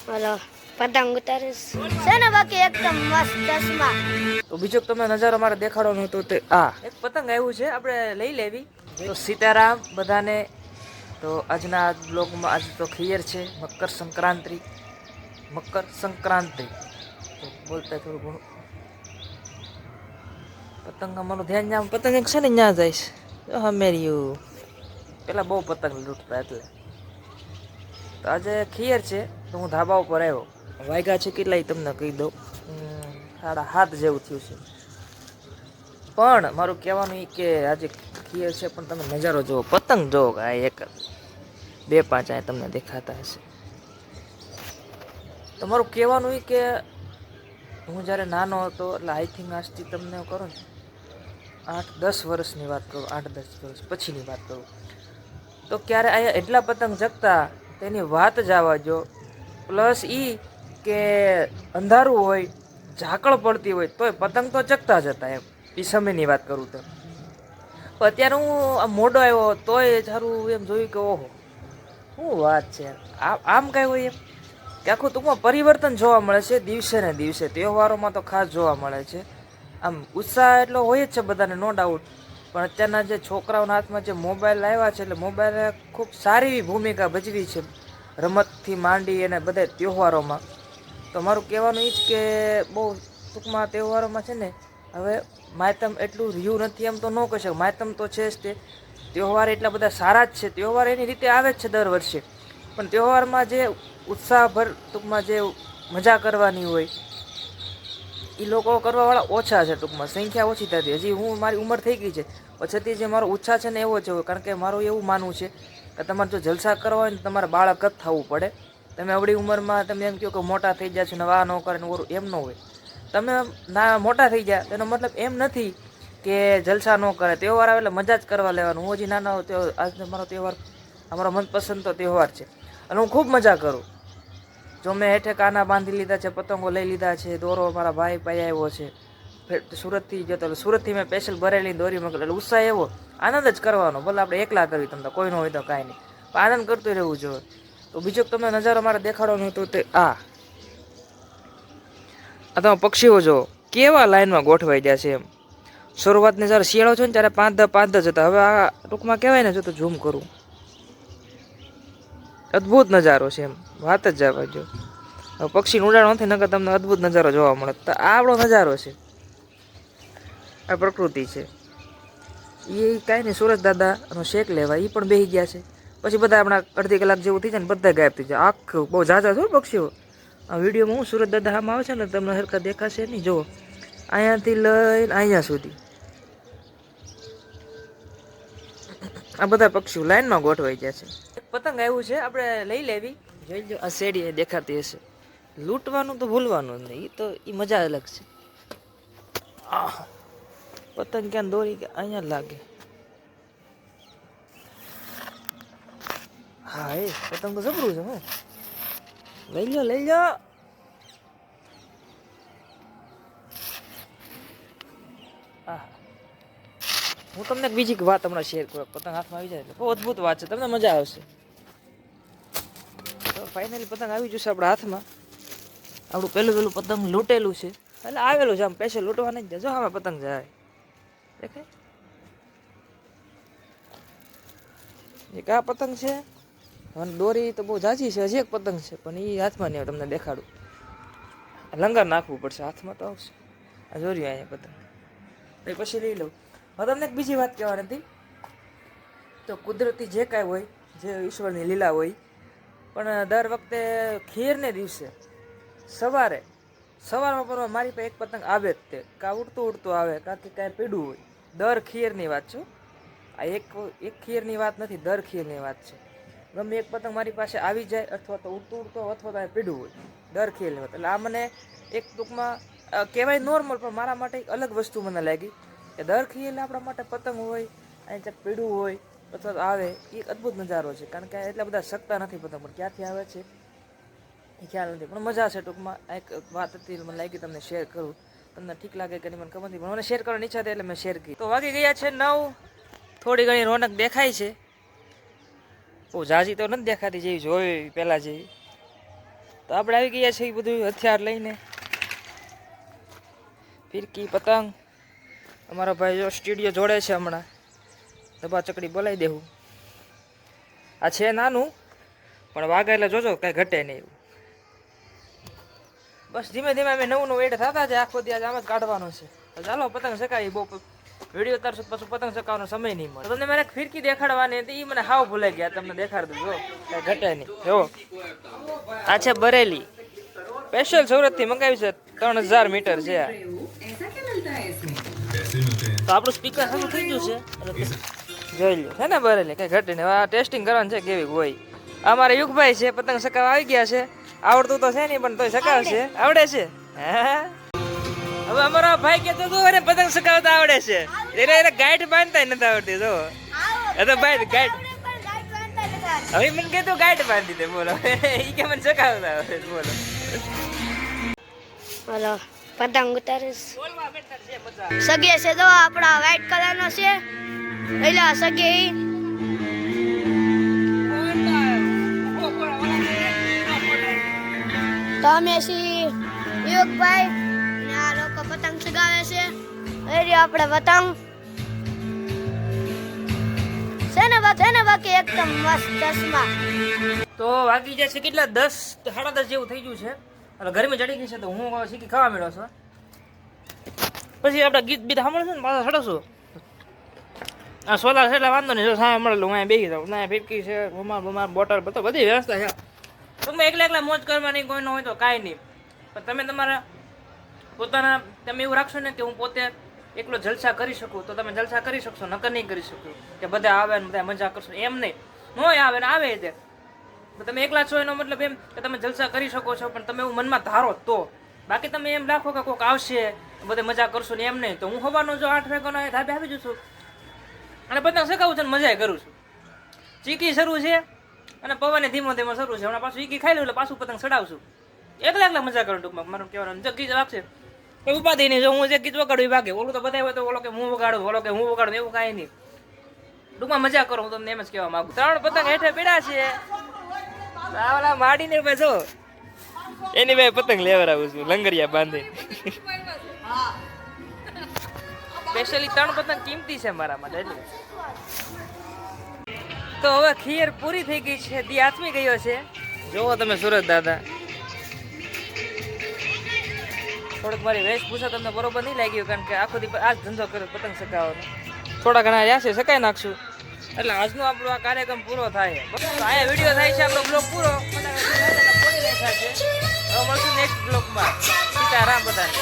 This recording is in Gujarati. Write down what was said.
બોલો પતંગ ઉતારીશ છે ને બાકી એકદમ મસ્ત ચશ્મા. તો બીજો તમને નજારો મારે દેખાડવાનો હતો તે આ એક પતંગ આવ્યું છે, આપણે લઈ લેવી. તો સીતારામ બધાને. તો આજના બ્લોગમાં આજે તો ખીયર છે મકર સંક્રાંતિ તો બોલતા થોડું ઘણું પતંગ અમારું ધ્યાન ન્યા પતંગ એક છે ને ન્યા જઈશ હમેર્યું પેલા બહુ પતંગ લૂંટતા એટલે. તો આજે ખીયર છે તો હું ધાબા ઉપર આવ્યો. વાયગા છે કેટલાય તમને કહી દઉં, 7:30 જેવું થયું છે. પણ મારું કહેવાનું એ કે આજે ખીયર છે પણ તમે નજારો જુઓ, પતંગ જુઓ આ એક 2-5 આ તમને દેખાતા હશે. તમારું કહેવાનું એ કે હું જ્યારે નાનો હતો એટલે આઈ થિંક આજથી તમને કરું ને 8-10 વર્ષની વાત કરું, 8-10 વર્ષ પછીની વાત કરું, તો ક્યારે અહીંયા એટલા પતંગ જગતા તેની વાત જ આવવા જો. પ્લસ કે અંધારું હોય, ઝાકળ પડતી હોય તોય પતંગ તો ચગતા જ હતા એમ. એ સમયની વાત કરું તો અત્યારે હું આ મોડો આવ્યો તોય સારું એમ જોયું કે ઓહો શું વાત છે. આમ કઈ હોય એમ કે આખું ટૂંકમાં પરિવર્તન જોવા મળે છે દિવસે ને દિવસે. તહેવારોમાં તો ખાસ જોવા મળે છે. આમ ઉત્સાહ એટલો હોય જ છે બધાને, નો ડાઉટ. પણ અત્યારના જે છોકરાઓના હાથમાં જે મોબાઈલ આવ્યા છે એટલે મોબાઈલે ખૂબ સારી એવી ભૂમિકા ભજવી છે રમતથી માંડી અને બધા તહેવારોમાં. તો મારું કહેવાનું એ જ કે બહુ ટૂંકમાં તહેવારોમાં છે ને હવે માતમ એટલું રહ્યું નથી એમ તો ન કહી શકે, માતમ તો છે જ. તે તહેવાર એટલા બધા સારા જ છે, તહેવાર એની રીતે આવે જ છે દર વર્ષે. પણ તહેવારમાં જે ઉત્સાહભર ટૂંકમાં જે મજા કરવાની હોય એ લોકો કરવાવાળા ઓછા છે. ટૂંકમાં સંખ્યા ઓછી થતી. હજી હું મારી ઉંમર થઈ ગઈ છે પછીથી જે મારો ઉત્સાહ છે ને એવો છે, કારણ કે મારું એવું માનવું છે કે તમારે જો જલસા કરવા હોય ને તમારે બાળક જ થવું પડે. તમે અવળી ઉંમરમાં તમે એમ કહો કે મોટા થઈ ગયા છો ને આ ન કરે ને ઓરું, એમ ન હોય. તમે મોટા થઈ ગયા તેનો મતલબ એમ નથી કે જલસા ન કરે. તહેવાર આવે એટલે મજા જ કરવા લેવાનું. હું હજી નાનો આજનો મારો તહેવાર અમારો મનપસંદ તો તહેવાર છે અને હું ખૂબ મજા કરું. જો મેં હેઠે કાના બાંધી લીધા છે, પતંગો લઈ લીધા છે, દોરો મારા ભાઈ પાઈ આવ્યો છે, સુરતથી જતો એટલે સુરતથી મેં સ્પેશિયલ ભરેલી દોરી મોકલે. એટલે ઉત્સાહ એવો આનંદ જ કરવાનો. ભલે આપણે એકલા કરવી તમને કોઈ ન હોય તો કાંઈ નહીં, પણ આનંદ કરતું રહેવું જોઈએ. તો બીજો તમને નજારો મારે દેખાડવાનો હતો તે આ તમે પક્ષીઓ જો કેવા લાઈનમાં ગોઠવાઈ ગયા છે એમ. શરૂઆતની જ્યારે શિયાળો છે ને ત્યારે 5-10 હતા. હવે આ ટૂંકમાં કહેવાય ને, જો તો ઝૂમ કરું, અદ્ભુત નજારો છે એમ, વાત જ જવા જો. પક્ષીનું ઉડાણ નથી નકર તમને અદ્ભુત નજારો જોવા મળે. તો આ આપણો નજારો છે, આ પ્રકૃતિ છે. એ કાંઈ નહીં, સુરજ દાદાનો શેક લેવા એ પણ બેસી ગયા છે. પછી બધા આપણા અડધી કલાક જેવું થઈ જાય ને બધા ગાયબ થઈ જાય. આખું બહુ ઝાઝા છો પક્ષીઓ. આ વિડીયોમાં હું સુરત દાદા આમાં આવે છે ને તમને હરખા દેખાશે નહીં. જુઓ અહીંયાથી લઈને અહીંયા સુધી આ બધા પક્ષીઓ લાઈનમાં ગોઠવાઈ ગયા છે. એક પતંગ આવ્યું છે, આપણે લઈ લેવી. જોઈ લો આ શેડી દેખાતી હશે. લૂંટવાનું તો ભૂલવાનું જ નહીં, એ તો એ મજા અલગ છે. પતંગ ક્યાં દોરી કે અહીંયા લાગે. હા એ પતંગ તો જબરું છે. હું લઈ લો. હું તમને બીજી વાત હમણાં શેર કરું. પતંગ હાથમાં આવી જાય એટલે બહુ અદ્ભુત વાત છે, તમને મજા આવશે. તો ફાઇનલી પતંગ આવી જશે આપણા હાથમાં. આપણું પહેલું પતંગ લૂંટેલું છે એટલે આવેલું છે. આમ પૈસે લૂંટવા નહીં જાય. જો આમાં પતંગ જાય દેખાય. એક આ પતંગ છે અને દોરી તો બહુ ઝાઝી છે. હજી એક પતંગ છે પણ એ હાથમાં નહીં આવે, તમને દેખાડું. લંગર નાખવું પડશે, હાથમાં તો આવશે. આ જોર્યું અહીંયા પતંગ એ પછી લઈ લઉં. હવે તમને એક બીજી વાત કહેવાની હતી. તો કુદરતી જે કાંઈ હોય, જે ઈશ્વરની લીલા હોય, પણ દર વખતે ખીરને દિવસે સવારમાં પણ મારી પાસે એક પતંગ આવે જ. તે કાં ઉડતું આવે કાં કે કાંઈ પીડું હોય. દર ખીરની વાત છે આ, એક ખીરની વાત નથી, દર ખીરની વાત છે. ગમે એક પતંગ મારી પાસે આવી જાય, અથવા તો ઉડતો અથવા તો પીડું હોય, દર ખીરની વાત. એટલે આ મને એક ટૂંકમાં કહેવાય નોર્મલ, પણ મારા માટે એક અલગ વસ્તુ મને લાગી કે દર ખીર આપણા માટે પતંગ હોય, અહીં ક્યાંક પીડું હોય અથવા તો આવે, એ એક અદ્ભુત નજારો છે. કારણ કે એટલા બધા શકતા નથી પતંગ, પણ ક્યાંથી આવે છે એ ખ્યાલ નથી. પણ મજા છે ટૂંકમાં. એક વાત હતી મને લાગી તમને શેર કરું. તમને ઠીક લાગે કે નહીં મને ખબર નથી, પણ મને શેર કરવાની ઈચ્છા હતી એટલે મેં શેર કરી. તો વાગી ગયા છે 9. થોડી ઘણી રોનક દેખાય છે. બહુ ઝાઝી તો નથી દેખાતી જેવી જોઈ પહેલાં જેવી. તો આપણે આવી ગયા છીએ બધું હથિયાર લઈને, ફિરકી, પતંગ. અમારો ભાઈ જો સ્ટુડિયો જોડે છે હમણાં, દબા ચકડી બોલાવી દેવું. આ છે નાનું પણ વાગે એટલે જોજો કાંઈ ઘટે નહીં એવું. બસ ધીમે ધીમે અમે નવું નવું એડ થતા છે, આખો દિવસ આમ જ કાઢવાનો છે. તો ચાલો પતંગ ચકાવી, બહુ વિડીયો ઉતારશો પછી પતંગ ચકાવવાનો સમય નહીં મળે. તમને મારે એક ફિરકી દેખાડવાની હતી, એ મને હાવ ભૂલાઈ ગયા, તમને દેખાડ દઉં. જો કાંઈ ઘટે નહીં. જો આ છે બરેલી, સ્પેશિયલ સુરતથી મંગાવી છે, 3000 મીટર છે. તો આપણું સ્પીકર શરૂ થઈ ગયું છે, જોઈ લો છે ને બરેલી, કઈ ઘટે નહીં. આ ટેસ્ટિંગ કરવાનું છે કેવી હોય. અમારે યુગભાઈ છે, પતંગ ચકાવવા આવી ગયા છે. આવડતું તો છે નહીં પણ તોય ચકાવશે. આવડે છે? હા. હવે અમારો ભાઈ કહેતો હતો ને પતંગ ચકાવતા આવડે છે, એને ગાઈડ બાંધતા નથી આવડતી. જો એ તો ભાઈ ગાઈડ, હવે મને કીધું ગાઈડ બાંધી દે. બોલો એ કે મને ચકાવતા આવડે. બોલો બોલો પતંગ ઉતારીશ. સગે છે જો આપણા વ્હાઈટ કલરનો છે, એલા સગે તો અમે છીએ યુગભાઈ ને આ લોકો પતંગ ચગાવે છે. એ રહ્યો આપણે પતંગ છે ને બાકી એકદમ મસ્ત ચશ્મા. તો વાગી જાય છે કેટલા, 10 સાડા 10 જેવું થઈ ગયું છે. એટલે ગરમી ચડી ગઈ છે તો હું શીખી ખાવા મળ્યો છું. પછી આપણે ગીત બીત સાંભળશું ને પાછા ચડશું. આ સોલાર છે એટલે વાંધો નહીં. જો સામે મળેલું હું અહીંયા બેસી જાઉં. ના ફિરકી છે, બુમાર બોટલ બધો બધી વ્યવસ્થા છે. તમે એકલા મોજ કરવાની કોઈ ન હોય તો કાંઈ નહીં, પણ તમે તમારા પોતાના તમે એવું રાખશો ને કે હું પોતે એકલો જલસા કરી શકું તો તમે જલસા કરી શકશો, નકર નહીં કરી શકો. કે બધા આવે ને બધા મજા કરશો એમ નહીં. નોય આવે ને આવે છે, તમે એકલા છો એનો મતલબ એમ કે તમે જલસા કરી શકો છો, પણ તમે એવું મનમાં ધારો તો. બાકી તમે એમ રાખો કે કોઈક આવશે બધે મજા કરશો ને એમ નહીં. તો હું સવારનો જો 8 વાગ્યાનો ધાબે આવી જઉં છું અને પતંગ ચગાવું છું ને મજા કરું છું. ચીકી શરૂ છે અને પવને ધીમો ધીમો શરૂ છે. હમણાં પાછું ચીકી ખાઈ લઉં એટલે પાછું પતંગ ચડાવશું. એકલા મજા કરું ટૂંકમાં. મારું કહેવાનું જો ગીત વાગશે એ ઉપાધિ નહીં. જો હું જે ગીત વગાડું એ વાગે. ઓલું તો બધા હોય તો ઓલો કે હું વગાડું, ઓલો કે હું વગાડું, એવું કાંઈ નહીં. ટૂંકમાં મજા કરો. હું તમને એમ જ કહેવા માંગુ. 3 પતંગ હેઠે પીડા છે. ઓલા માડીને ભાઈ જો એની ભાઈ પતંગ લેવડાવું છું લંગરિયા બાંધી. સ્પેશિયલી 3 પતંગ કિંમતી છે મારા માટે એટલે. તો હવે ખીર પૂરી થઈ ગઈ છે, દી આથમી ગયો છે. જોવો તમે સુરત દાદા. થોડુંક મારી વેશભૂષા તમને બરોબર નહીં લાગ્યું, કારણ કે આખો દી આ જ ધંધો કર્યો પતંગ ચગાવવાનો. થોડા ઘણા રહ્યા છે, ચકાઈ નાખશું એટલે આજનો આપણો આ કાર્યક્રમ પૂરો થાય. તો અહીંયા વિડીયો થાય છે આપણો બ્લોગ પૂરો. હવે મળશું નેક્સ્ટ બ્લોગમાં. સીતારામ બધાને.